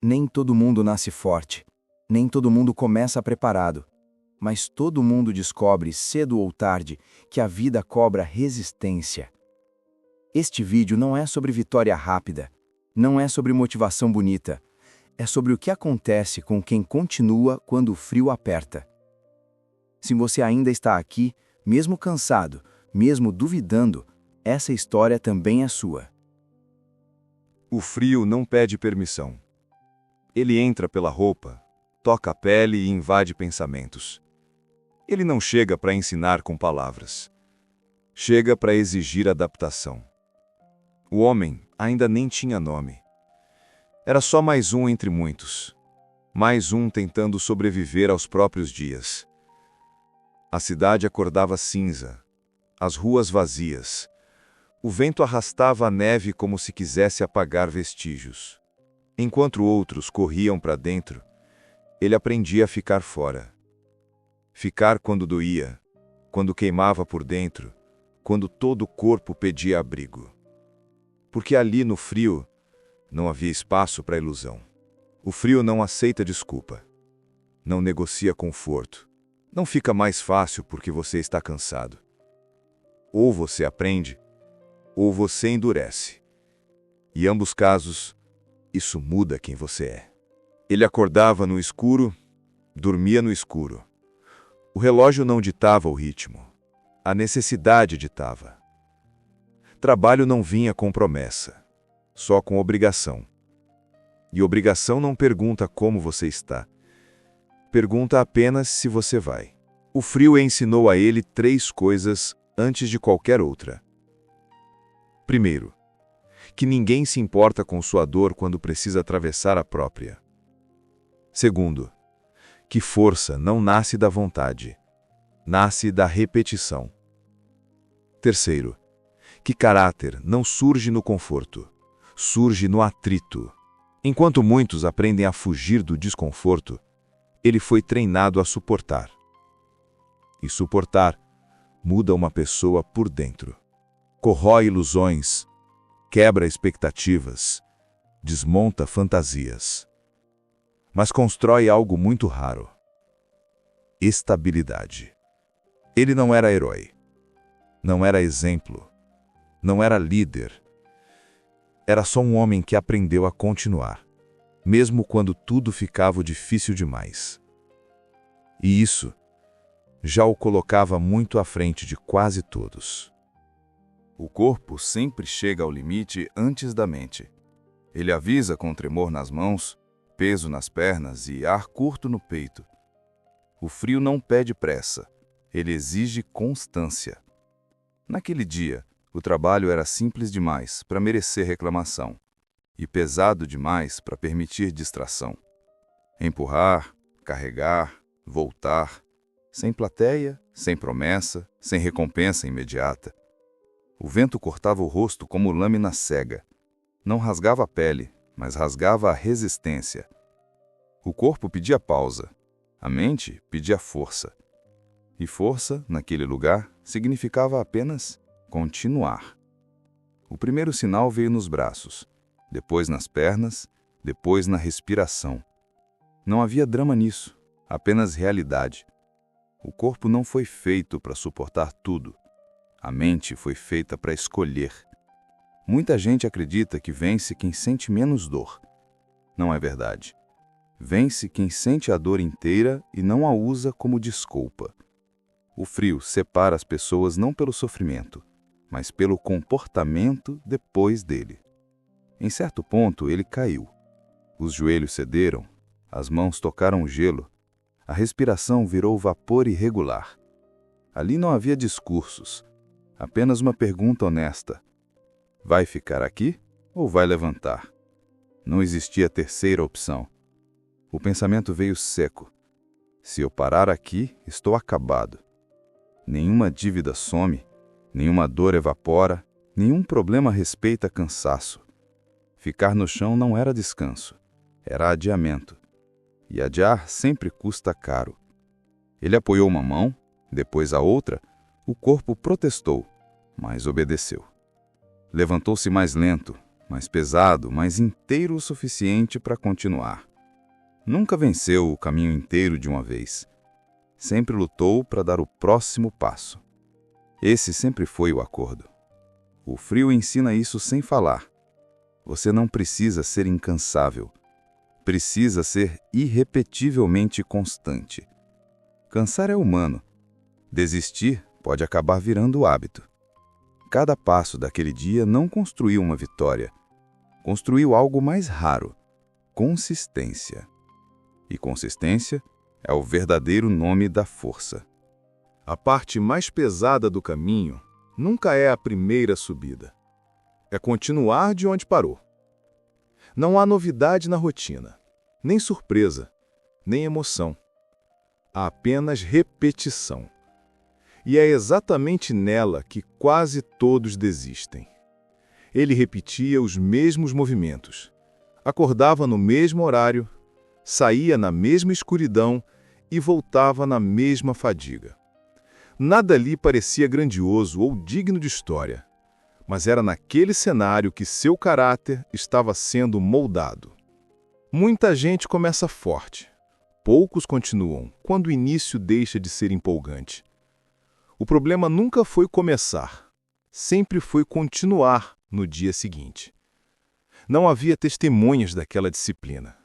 Nem todo mundo nasce forte, nem todo mundo começa preparado, mas todo mundo descobre, cedo ou tarde, que a vida cobra resistência. Este vídeo não é sobre vitória rápida, não é sobre motivação bonita, é sobre o que acontece com quem continua quando o frio aperta. Se você ainda está aqui, mesmo cansado, mesmo duvidando, essa história também é sua. O frio não pede permissão. Ele entra pela roupa, toca a pele e invade pensamentos. Ele não chega para ensinar com palavras. Chega para exigir adaptação. O homem ainda nem tinha nome. Era só mais um entre muitos. Mais um tentando sobreviver aos próprios dias. A cidade acordava cinza, as ruas vazias. O vento arrastava a neve como se quisesse apagar vestígios. Enquanto outros corriam para dentro, ele aprendia a ficar fora. Ficar quando doía, quando queimava por dentro, quando todo o corpo pedia abrigo. Porque ali no frio não havia espaço para ilusão. O frio não aceita desculpa. Não negocia conforto. Não fica mais fácil porque você está cansado. Ou você aprende, ou você endurece. E ambos casos, isso muda quem você é. Ele acordava no escuro, dormia no escuro. O relógio não ditava o ritmo. A necessidade ditava. Trabalho não vinha com promessa, só com obrigação. E obrigação não pergunta como você está. Pergunta apenas se você vai. O frio ensinou a ele 3 coisas antes de qualquer outra. Primeiro, que ninguém se importa com sua dor quando precisa atravessar a própria. Segundo, que força não nasce da vontade, nasce da repetição. Terceiro, que caráter não surge no conforto, surge no atrito. Enquanto muitos aprendem a fugir do desconforto, ele foi treinado a suportar. E suportar muda uma pessoa por dentro. Corrói ilusões, quebra expectativas, desmonta fantasias. Mas constrói algo muito raro: estabilidade. Ele não era herói, não era exemplo, não era líder. Era só um homem que aprendeu a continuar, mesmo quando tudo ficava difícil demais. E isso já o colocava muito à frente de quase todos. O corpo sempre chega ao limite antes da mente. Ele avisa com tremor nas mãos, peso nas pernas e ar curto no peito. O frio não pede pressa, ele exige constância. Naquele dia, o trabalho era simples demais para merecer reclamação e pesado demais para permitir distração. Empurrar, carregar, voltar, sem plateia, sem promessa, sem recompensa imediata. O vento cortava o rosto como lâmina cega. Não rasgava a pele, mas rasgava a resistência. O corpo pedia pausa, a mente pedia força. E força, naquele lugar, significava apenas continuar. O primeiro sinal veio nos braços, depois nas pernas, depois na respiração. Não havia drama nisso, apenas realidade. O corpo não foi feito para suportar tudo. A mente foi feita para escolher. Muita gente acredita que vence quem sente menos dor. Não é verdade. Vence quem sente a dor inteira e não a usa como desculpa. O frio separa as pessoas não pelo sofrimento, mas pelo comportamento depois dele. Em certo ponto, ele caiu. Os joelhos cederam, as mãos tocaram o gelo, a respiração virou vapor irregular. Ali não havia discursos, apenas uma pergunta honesta: vai ficar aqui ou vai levantar? Não existia terceira opção. O pensamento veio seco: se eu parar aqui, estou acabado. Nenhuma dívida some, nenhuma dor evapora, nenhum problema respeita cansaço. Ficar no chão não era descanso, era adiamento. E adiar sempre custa caro. Ele apoiou uma mão, depois a outra. O corpo protestou, mas obedeceu. Levantou-se mais lento, mais pesado, mas inteiro o suficiente para continuar. Nunca venceu o caminho inteiro de uma vez. Sempre lutou para dar o próximo passo. Esse sempre foi o acordo. O frio ensina isso sem falar. Você não precisa ser incansável. Precisa ser irrepetivelmente constante. Cansar é humano. Desistir pode acabar virando hábito. Cada passo daquele dia não construiu uma vitória. Construiu algo mais raro: consistência. E consistência é o verdadeiro nome da força. A parte mais pesada do caminho nunca é a primeira subida. É continuar de onde parou. Não há novidade na rotina, nem surpresa, nem emoção. Há apenas repetição. E é exatamente nela que quase todos desistem. Ele repetia os mesmos movimentos, acordava no mesmo horário, saía na mesma escuridão e voltava na mesma fadiga. Nada ali parecia grandioso ou digno de história, mas era naquele cenário que seu caráter estava sendo moldado. Muita gente começa forte, poucos continuam quando o início deixa de ser empolgante. O problema nunca foi começar, sempre foi continuar no dia seguinte. Não havia testemunhas daquela disciplina.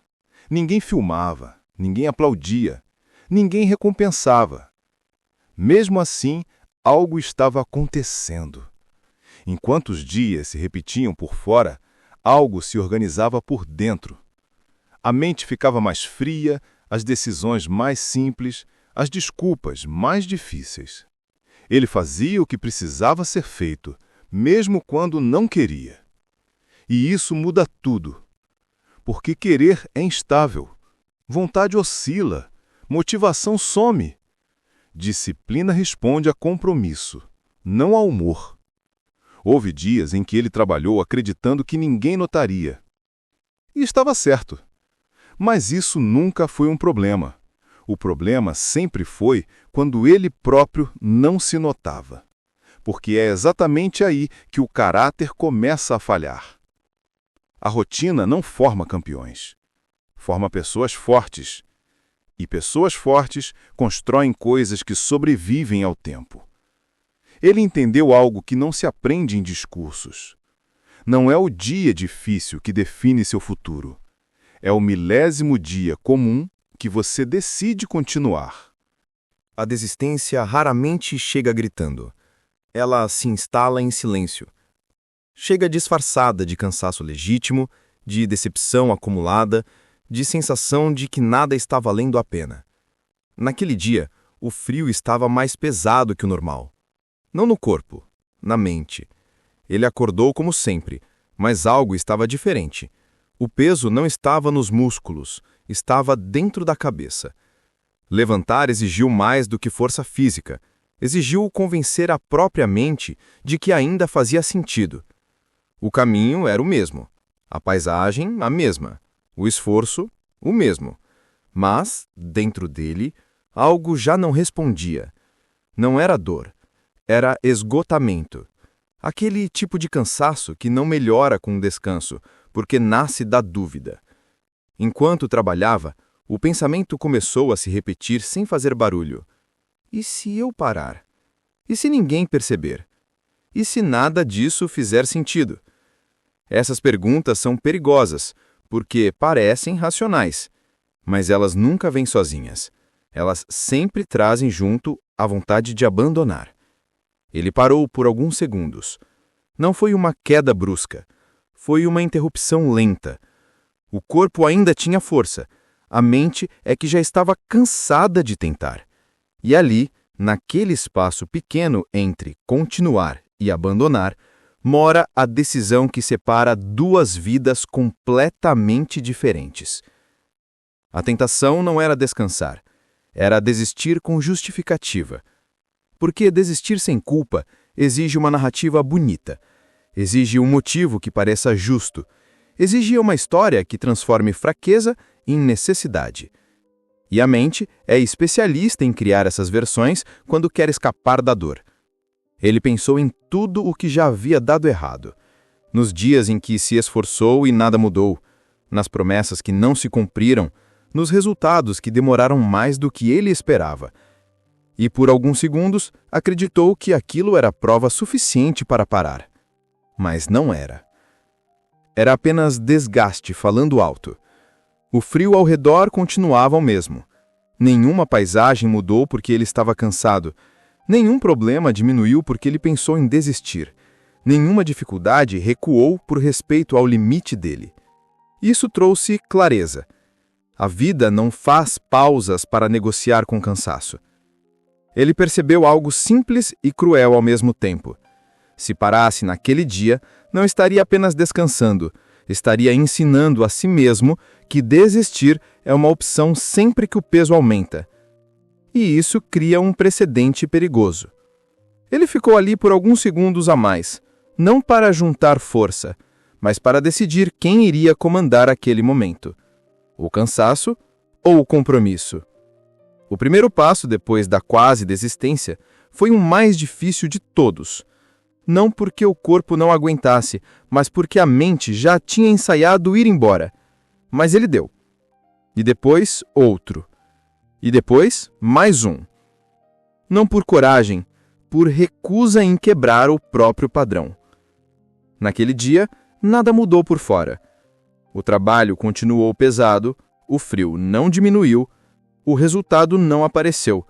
Ninguém filmava, ninguém aplaudia, ninguém recompensava. Mesmo assim, algo estava acontecendo. Enquanto os dias se repetiam por fora, algo se organizava por dentro. A mente ficava mais fria, as decisões mais simples, as desculpas mais difíceis. Ele fazia o que precisava ser feito, mesmo quando não queria. E isso muda tudo. Porque querer é instável, vontade oscila, motivação some. Disciplina responde a compromisso, não a humor. Houve dias em que ele trabalhou acreditando que ninguém notaria. E estava certo. Mas isso nunca foi um problema. O problema sempre foi quando ele próprio não se notava. Porque é exatamente aí que o caráter começa a falhar. A rotina não forma campeões. Forma pessoas fortes. E pessoas fortes constroem coisas que sobrevivem ao tempo. Ele entendeu algo que não se aprende em discursos. Não é o dia difícil que define seu futuro. É o milésimo dia comum que você decide continuar. A desistência raramente chega gritando. Ela se instala em silêncio. Chega disfarçada de cansaço legítimo, de decepção acumulada, de sensação de que nada está valendo a pena. Naquele dia, o frio estava mais pesado que o normal. Não no corpo, na mente. Ele acordou como sempre, mas algo estava diferente. O peso não estava nos músculos, estava dentro da cabeça. Levantar exigiu mais do que força física. Exigiu convencer a própria mente de que ainda fazia sentido. O caminho era o mesmo, a paisagem a mesma, o esforço o mesmo. Mas, dentro dele, algo já não respondia. Não era dor, era esgotamento. Aquele tipo de cansaço que não melhora com o descanso, porque nasce da dúvida. Enquanto trabalhava, o pensamento começou a se repetir sem fazer barulho. E se eu parar? E se ninguém perceber? E se nada disso fizer sentido? Essas perguntas são perigosas, porque parecem racionais, mas elas nunca vêm sozinhas. Elas sempre trazem junto a vontade de abandonar. Ele parou por alguns segundos. Não foi uma queda brusca. Foi uma interrupção lenta. O corpo ainda tinha força. A mente é que já estava cansada de tentar. E ali, naquele espaço pequeno entre continuar e abandonar, mora a decisão que separa duas vidas completamente diferentes. A tentação não era descansar. Era desistir com justificativa. Porque desistir sem culpa exige uma narrativa bonita. Exige um motivo que pareça justo. Exige uma história que transforme fraqueza em necessidade. E a mente é especialista em criar essas versões quando quer escapar da dor. Ele pensou em tudo o que já havia dado errado. nos dias em que se esforçou e nada mudou, nas promessas que não se cumpriram, nos resultados que demoraram mais do que ele esperava. E por alguns segundos acreditou que aquilo era prova suficiente para parar. Mas não era. Era apenas desgaste falando alto. O frio ao redor continuava o mesmo. Nenhuma paisagem mudou porque ele estava cansado. Nenhum problema diminuiu porque ele pensou em desistir. Nenhuma dificuldade recuou por respeito ao limite dele. Isso trouxe clareza. A vida não faz pausas para negociar com cansaço. Ele percebeu algo simples e cruel ao mesmo tempo. Se parasse naquele dia, não estaria apenas descansando, estaria ensinando a si mesmo que desistir é uma opção sempre que o peso aumenta. E isso cria um precedente perigoso. Ele ficou ali por alguns segundos a mais, não para juntar força, mas para decidir quem iria comandar aquele momento: o cansaço ou o compromisso. O primeiro passo depois da quase desistência foi o mais difícil de todos. Não porque o corpo não aguentasse, mas porque a mente já tinha ensaiado ir embora. Mas ele deu. E depois, outro. E depois, mais um. Não por coragem, por recusa em quebrar o próprio padrão. Naquele dia, nada mudou por fora. O trabalho continuou pesado, o frio não diminuiu, o resultado não apareceu.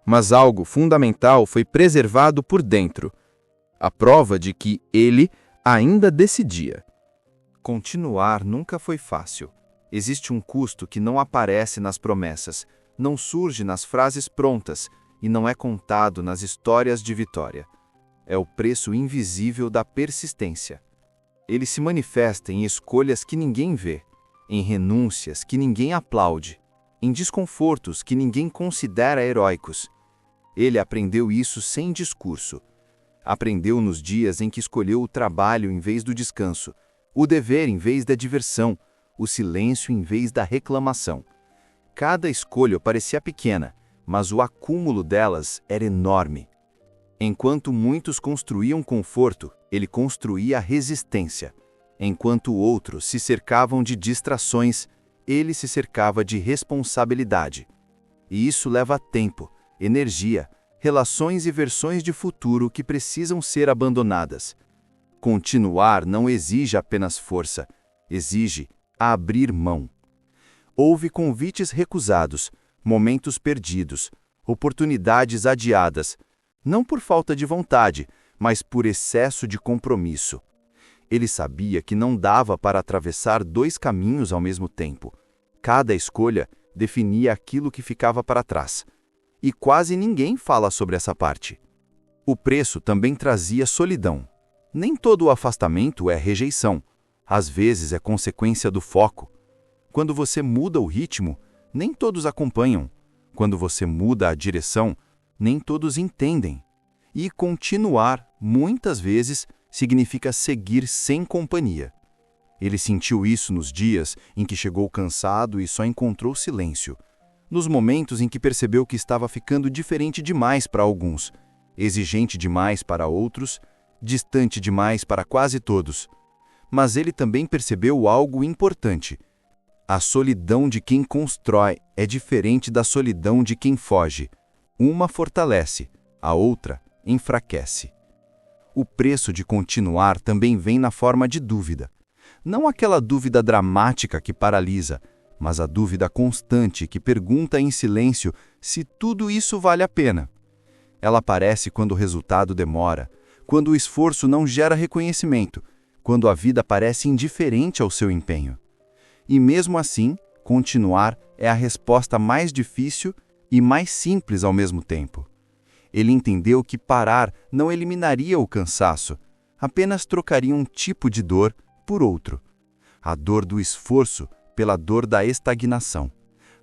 Mas algo fundamental foi preservado por dentro. A prova de que ele ainda decidia. Continuar nunca foi fácil. Existe um custo que não aparece nas promessas, não surge nas frases prontas e não é contado nas histórias de vitória. É o preço invisível da persistência. Ele se manifesta em escolhas que ninguém vê, em renúncias que ninguém aplaude, em desconfortos que ninguém considera heróicos. Ele aprendeu isso sem discurso. Aprendeu nos dias em que escolheu o trabalho em vez do descanso, o dever em vez da diversão, o silêncio em vez da reclamação. Cada escolha parecia pequena, mas o acúmulo delas era enorme. Enquanto muitos construíam conforto, ele construía resistência. Enquanto outros se cercavam de distrações, ele se cercava de responsabilidade. E isso leva tempo, energia, relações e versões de futuro que precisam ser abandonadas. Continuar não exige apenas força, exige abrir mão. Houve convites recusados, momentos perdidos, oportunidades adiadas, não por falta de vontade, mas por excesso de compromisso. Ele sabia que não dava para atravessar dois caminhos ao mesmo tempo. Cada escolha definia aquilo que ficava para trás. E quase ninguém fala sobre essa parte. O preço também trazia solidão. Nem todo o afastamento é rejeição. Às vezes é consequência do foco. Quando você muda o ritmo, nem todos acompanham. Quando você muda a direção, nem todos entendem. E continuar, muitas vezes, significa seguir sem companhia. Ele sentiu isso nos dias em que chegou cansado e só encontrou silêncio. Nos momentos em que percebeu que estava ficando diferente demais para alguns, exigente demais para outros, distante demais para quase todos. Mas ele também percebeu algo importante. A solidão de quem constrói é diferente da solidão de quem foge. Uma fortalece, a outra enfraquece. O preço de continuar também vem na forma de dúvida. Não aquela dúvida dramática que paralisa, mas a dúvida constante que pergunta em silêncio se tudo isso vale a pena. Ela aparece quando o resultado demora, quando o esforço não gera reconhecimento, quando a vida parece indiferente ao seu empenho. E mesmo assim, continuar é a resposta mais difícil e mais simples ao mesmo tempo. Ele entendeu que parar não eliminaria o cansaço, apenas trocaria um tipo de dor por outro. A dor do esforço pela dor da estagnação.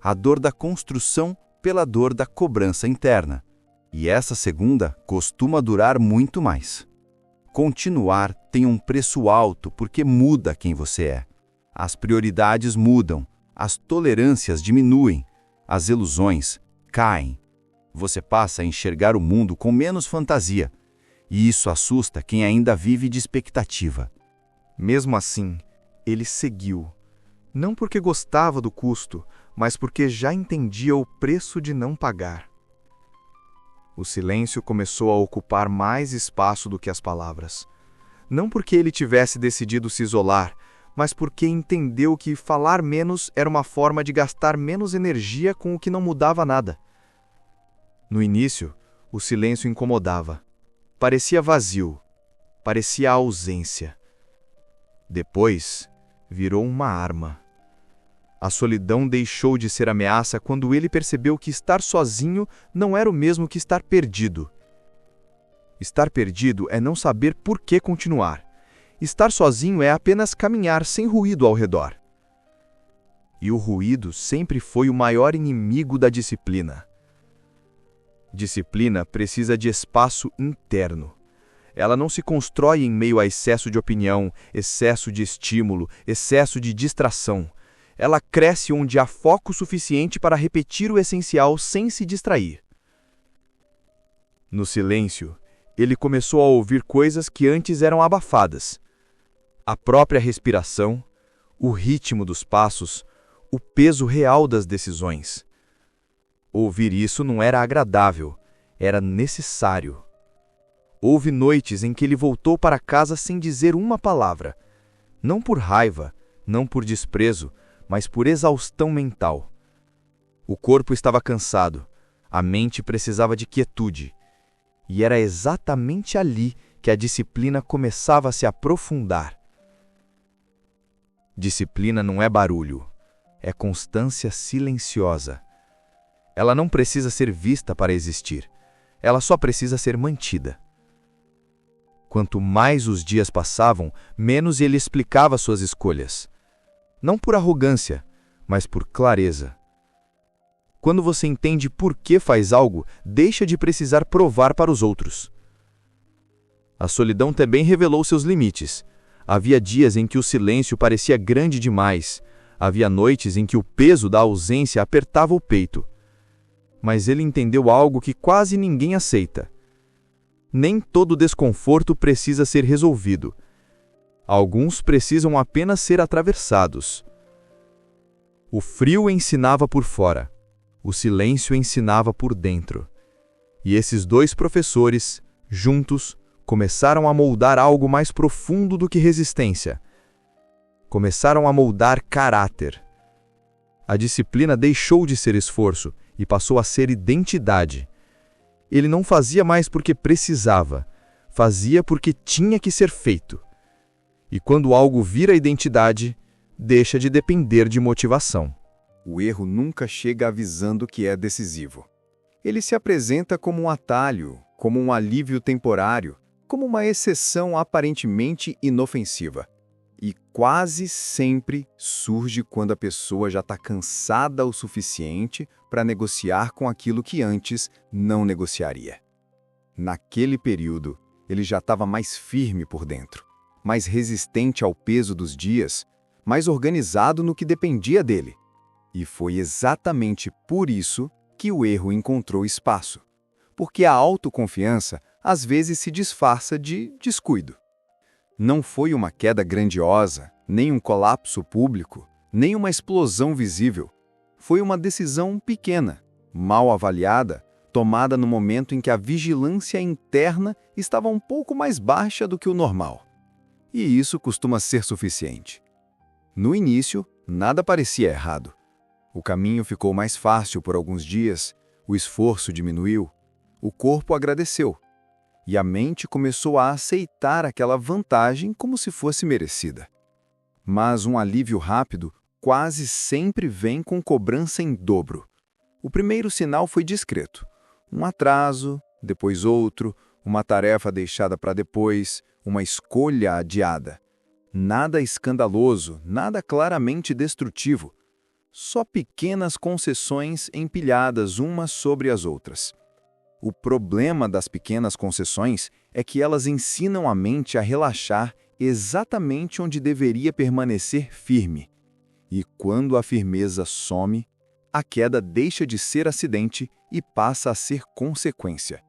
A dor da construção pela dor da cobrança interna. E essa segunda costuma durar muito mais. Continuar tem um preço alto porque muda quem você é. As prioridades mudam, as tolerâncias diminuem, as ilusões caem. Você passa a enxergar o mundo com menos fantasia, e isso assusta quem ainda vive de expectativa. Mesmo assim, ele seguiu. Não porque gostava do custo, mas porque já entendia o preço de não pagar. O silêncio começou a ocupar mais espaço do que as palavras. Não porque ele tivesse decidido se isolar, mas porque entendeu que falar menos era uma forma de gastar menos energia com o que não mudava nada. No início, o silêncio incomodava. Parecia vazio. Parecia ausência. Depois, virou uma arma. A solidão deixou de ser ameaça quando ele percebeu que estar sozinho não era o mesmo que estar perdido. Estar perdido é não saber por que continuar. Estar sozinho é apenas caminhar sem ruído ao redor. E o ruído sempre foi o maior inimigo da disciplina. Disciplina precisa de espaço interno. Ela não se constrói em meio a excesso de opinião, excesso de estímulo, excesso de distração. Ela cresce onde há foco suficiente para repetir o essencial sem se distrair. No silêncio, ele começou a ouvir coisas que antes eram abafadas. A própria respiração, o ritmo dos passos, o peso real das decisões. Ouvir isso não era agradável, era necessário. Houve noites em que ele voltou para casa sem dizer uma palavra. Não por raiva, não por desprezo, mas por exaustão mental. O corpo estava cansado, a mente precisava de quietude. E era exatamente ali que a disciplina começava a se aprofundar. Disciplina não é barulho, é constância silenciosa. Ela não precisa ser vista para existir, ela só precisa ser mantida. Quanto mais os dias passavam, menos ele explicava suas escolhas. Não por arrogância, mas por clareza. Quando você entende por que faz algo, deixa de precisar provar para os outros. A solidão também revelou seus limites. Havia dias em que o silêncio parecia grande demais. Havia noites em que o peso da ausência apertava o peito. Mas ele entendeu algo que quase ninguém aceita. Nem todo desconforto precisa ser resolvido. Alguns precisam apenas ser atravessados. O frio ensinava por fora, o silêncio ensinava por dentro. E esses dois professores, juntos, começaram a moldar algo mais profundo do que resistência. Começaram a moldar caráter. A disciplina deixou de ser esforço e passou a ser identidade. Ele não fazia mais porque precisava, fazia porque tinha que ser feito. E quando algo vira identidade, deixa de depender de motivação. O erro nunca chega avisando que é decisivo. Ele se apresenta como um atalho, como um alívio temporário, como uma exceção aparentemente inofensiva. E quase sempre surge quando a pessoa já está cansada o suficiente para negociar com aquilo que antes não negociaria. Naquele período, ele já estava mais firme por dentro, mais resistente ao peso dos dias, mais organizado no que dependia dele. E foi exatamente por isso que o erro encontrou espaço. Porque a autoconfiança às vezes se disfarça de descuido. Não foi uma queda grandiosa, nem um colapso público, nem uma explosão visível. Foi uma decisão pequena, mal avaliada, tomada no momento em que a vigilância interna estava um pouco mais baixa do que o normal. E isso costuma ser suficiente. No início, nada parecia errado. O caminho ficou mais fácil por alguns dias, o esforço diminuiu, o corpo agradeceu. E a mente começou a aceitar aquela vantagem como se fosse merecida. Mas um alívio rápido quase sempre vem com cobrança em dobro. O primeiro sinal foi discreto. Um atraso, depois outro, uma tarefa deixada para depois, uma escolha adiada. Nada escandaloso, nada claramente destrutivo. Só pequenas concessões empilhadas umas sobre as outras. O problema das pequenas concessões é que elas ensinam a mente a relaxar exatamente onde deveria permanecer firme. E quando a firmeza some, a queda deixa de ser acidente e passa a ser consequência.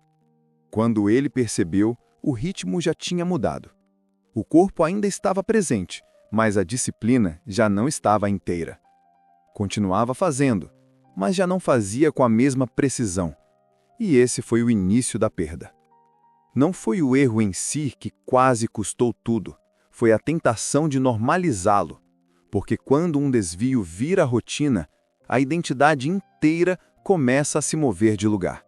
Quando ele percebeu, o ritmo já tinha mudado. O corpo ainda estava presente, mas a disciplina já não estava inteira. Continuava fazendo, mas já não fazia com a mesma precisão. E esse foi o início da perda. Não foi o erro em si que quase custou tudo, foi a tentação de normalizá-lo, porque quando um desvio vira rotina, a identidade inteira começa a se mover de lugar.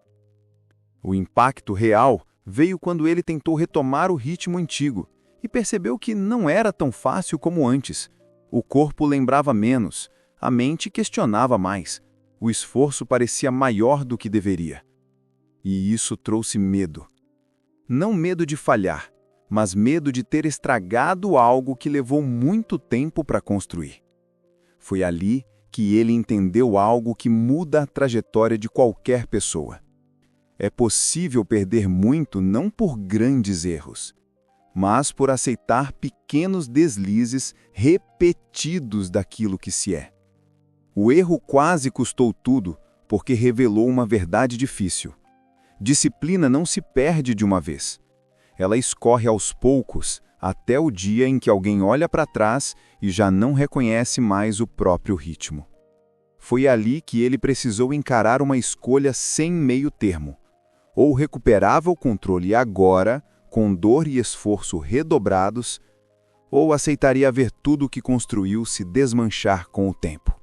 O impacto real veio quando ele tentou retomar o ritmo antigo e percebeu que não era tão fácil como antes. O corpo lembrava menos, a mente questionava mais, o esforço parecia maior do que deveria. E isso trouxe medo. Não medo de falhar, mas medo de ter estragado algo que levou muito tempo para construir. Foi ali que ele entendeu algo que muda a trajetória de qualquer pessoa. É possível perder muito não por grandes erros, mas por aceitar pequenos deslizes repetidos daquilo que se é. O erro quase custou tudo porque revelou uma verdade difícil. Disciplina não se perde de uma vez. Ela escorre aos poucos até o dia em que alguém olha para trás e já não reconhece mais o próprio ritmo. Foi ali que ele precisou encarar uma escolha sem meio termo. Ou recuperava o controle agora, com dor e esforço redobrados, ou aceitaria ver tudo o que construiu se desmanchar com o tempo.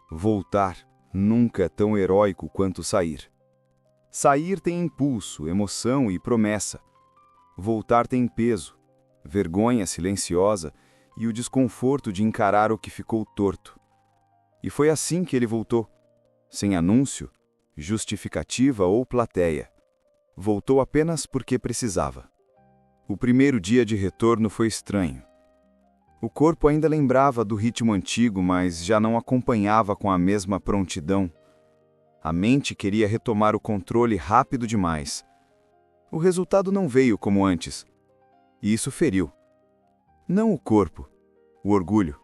Voltar nunca é tão heróico quanto sair. Sair tem impulso, emoção e promessa. Voltar tem peso, vergonha silenciosa e o desconforto de encarar o que ficou torto. E foi assim que ele voltou, sem anúncio, justificativa ou plateia. Voltou apenas porque precisava. O primeiro dia de retorno foi estranho. O corpo ainda lembrava do ritmo antigo, mas já não acompanhava com a mesma prontidão. A mente queria retomar o controle rápido demais. O resultado não veio como antes. E isso feriu. Não o corpo, o orgulho.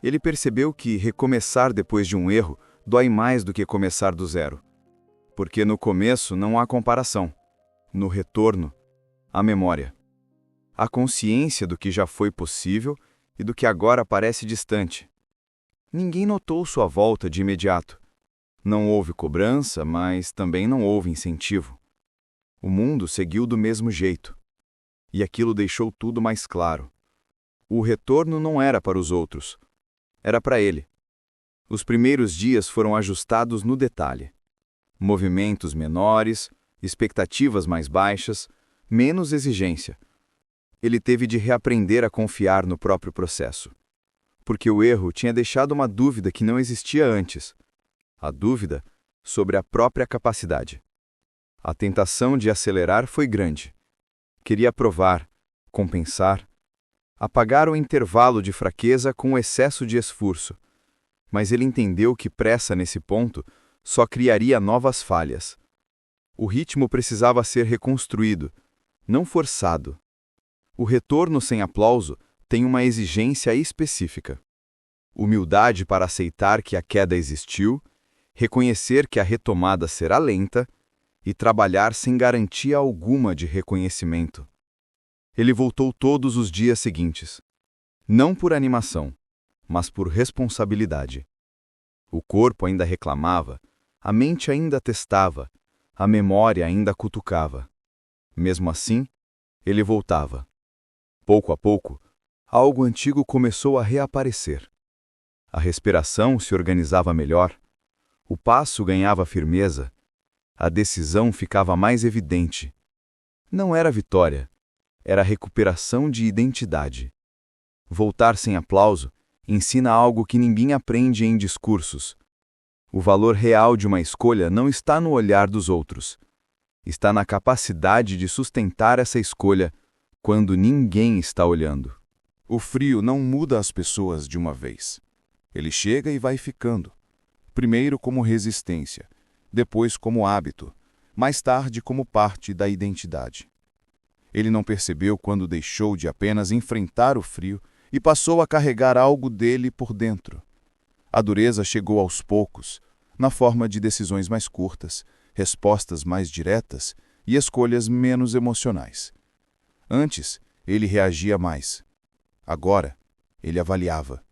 Ele percebeu que recomeçar depois de um erro dói mais do que começar do zero. Porque no começo não há comparação. No retorno, há memória. A consciência do que já foi possível e do que agora parece distante. Ninguém notou sua volta de imediato. Não houve cobrança, mas também não houve incentivo. O mundo seguiu do mesmo jeito. E aquilo deixou tudo mais claro. O retorno não era para os outros. Era para ele. Os primeiros dias foram ajustados no detalhe. Movimentos menores, expectativas mais baixas, menos exigência. Ele teve de reaprender a confiar no próprio processo. Porque o erro tinha deixado uma dúvida que não existia antes. A dúvida sobre a própria capacidade. A tentação de acelerar foi grande. Queria provar, compensar, apagar o intervalo de fraqueza com o excesso de esforço. Mas ele entendeu que pressa nesse ponto só criaria novas falhas. O ritmo precisava ser reconstruído, não forçado. O retorno sem aplauso tem uma exigência específica. Humildade para aceitar que a queda existiu, reconhecer que a retomada será lenta e trabalhar sem garantia alguma de reconhecimento. Ele voltou todos os dias seguintes, não por animação, mas por responsabilidade. O corpo ainda reclamava, a mente ainda testava, a memória ainda cutucava. Mesmo assim, ele voltava. Pouco a pouco, algo antigo começou a reaparecer. A respiração se organizava melhor, o passo ganhava firmeza, a decisão ficava mais evidente. Não era vitória, era recuperação de identidade. Voltar sem aplauso ensina algo que ninguém aprende em discursos. O valor real de uma escolha não está no olhar dos outros. Está na capacidade de sustentar essa escolha quando ninguém está olhando. O frio não muda as pessoas de uma vez. Ele chega e vai ficando. Primeiro como resistência, depois como hábito, mais tarde como parte da identidade. Ele não percebeu quando deixou de apenas enfrentar o frio e passou a carregar algo dele por dentro. A dureza chegou aos poucos, na forma de decisões mais curtas, respostas mais diretas e escolhas menos emocionais. Antes, ele reagia mais. Agora, ele avaliava.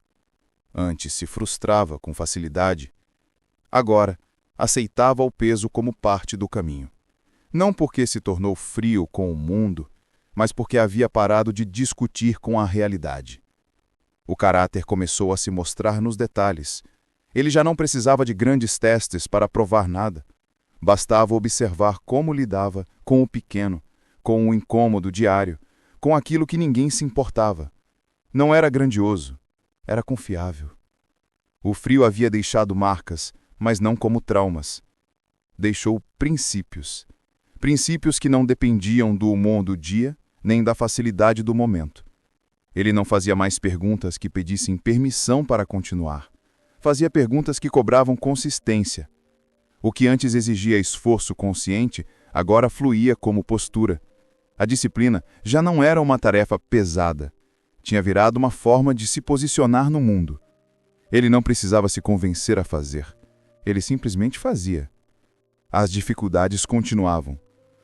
Antes se frustrava com facilidade. Agora, aceitava o peso como parte do caminho. Não porque se tornou frio com o mundo, mas porque havia parado de discutir com a realidade. O caráter começou a se mostrar nos detalhes. Ele já não precisava de grandes testes para provar nada. Bastava observar como lidava com o pequeno, com o incômodo diário, com aquilo que ninguém se importava. Não era grandioso, era confiável. O frio havia deixado marcas, mas não como traumas. Deixou princípios. Princípios que não dependiam do humor do dia, nem da facilidade do momento. Ele não fazia mais perguntas que pedissem permissão para continuar. Fazia perguntas que cobravam consistência. O que antes exigia esforço consciente, agora fluía como postura. A disciplina já não era uma tarefa pesada. Tinha virado uma forma de se posicionar no mundo. Ele não precisava se convencer a fazer. Ele simplesmente fazia. As dificuldades continuavam.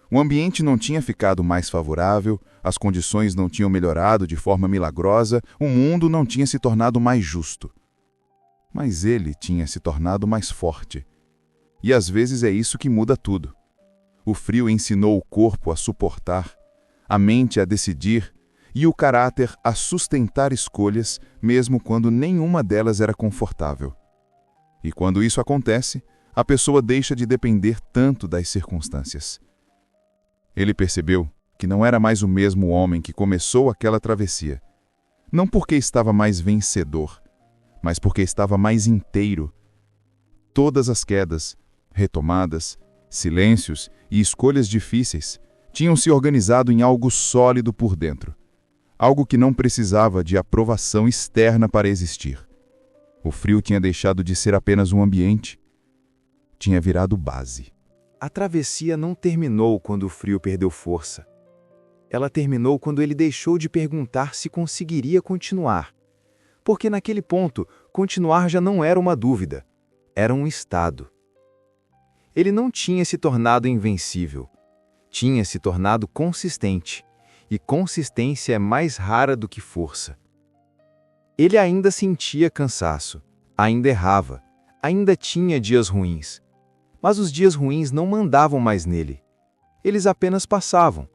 O ambiente não tinha ficado mais favorável, as condições não tinham melhorado de forma milagrosa, o mundo não tinha se tornado mais justo. Mas ele tinha se tornado mais forte. E às vezes é isso que muda tudo. O frio ensinou o corpo a suportar, a mente a decidir e o caráter a sustentar escolhas, mesmo quando nenhuma delas era confortável. E quando isso acontece, a pessoa deixa de depender tanto das circunstâncias. Ele percebeu que não era mais o mesmo homem que começou aquela travessia. Não porque estava mais vencedor, mas porque estava mais inteiro. Todas as quedas, retomadas, silêncios e escolhas difíceis tinham se organizado em algo sólido por dentro. Algo que não precisava de aprovação externa para existir. O frio tinha deixado de ser apenas um ambiente. Tinha virado base. A travessia não terminou quando o frio perdeu força. Ela terminou quando ele deixou de perguntar se conseguiria continuar. Porque naquele ponto, continuar já não era uma dúvida, era um estado. Ele não tinha se tornado invencível, tinha se tornado consistente, e consistência é mais rara do que força. Ele ainda sentia cansaço, ainda errava, ainda tinha dias ruins. Mas os dias ruins não mandavam mais nele. Eles apenas passavam.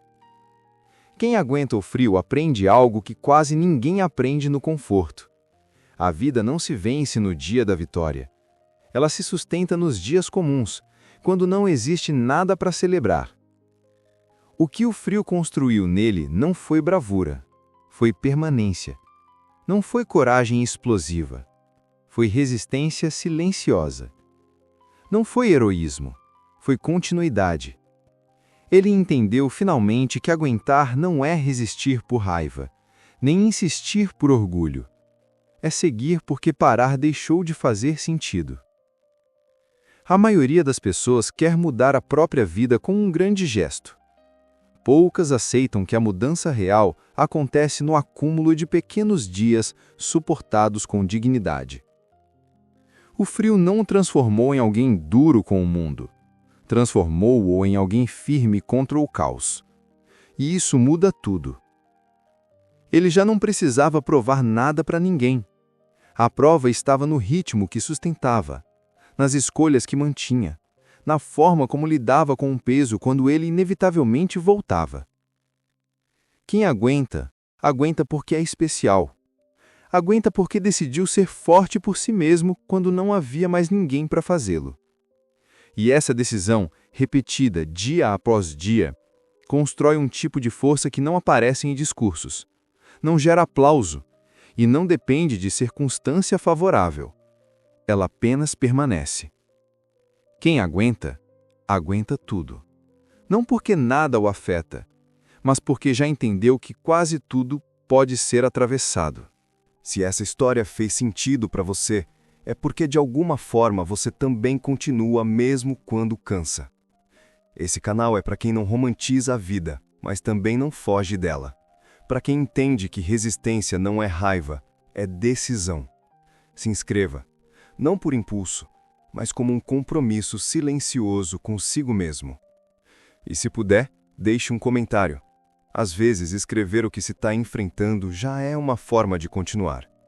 Quem aguenta o frio aprende algo que quase ninguém aprende no conforto. A vida não se vence no dia da vitória. Ela se sustenta nos dias comuns, quando não existe nada para celebrar. O que o frio construiu nele não foi bravura, foi permanência. Não foi coragem explosiva, foi resistência silenciosa. Não foi heroísmo, foi continuidade. Ele entendeu finalmente que aguentar não é resistir por raiva, nem insistir por orgulho. É seguir porque parar deixou de fazer sentido. A maioria das pessoas quer mudar a própria vida com um grande gesto. Poucas aceitam que a mudança real acontece no acúmulo de pequenos dias suportados com dignidade. O frio não o transformou em alguém duro com o mundo. Transformou-o em alguém firme contra o caos. E isso muda tudo. Ele já não precisava provar nada para ninguém. A prova estava no ritmo que sustentava, nas escolhas que mantinha, na forma como lidava com o peso quando ele inevitavelmente voltava. Quem aguenta, aguenta porque é especial. Aguenta porque decidiu ser forte por si mesmo quando não havia mais ninguém para fazê-lo. E essa decisão, repetida dia após dia, constrói um tipo de força que não aparece em discursos, não gera aplauso e não depende de circunstância favorável. Ela apenas permanece. Quem aguenta, aguenta tudo. Não porque nada o afeta, mas porque já entendeu que quase tudo pode ser atravessado. Se essa história fez sentido para você, é porque de alguma forma você também continua mesmo quando cansa. Esse canal é para quem não romantiza a vida, mas também não foge dela. Para quem entende que resistência não é raiva, é decisão. Se inscreva, não por impulso, mas como um compromisso silencioso consigo mesmo. E se puder, deixe um comentário. Às vezes, escrever o que se está enfrentando já é uma forma de continuar.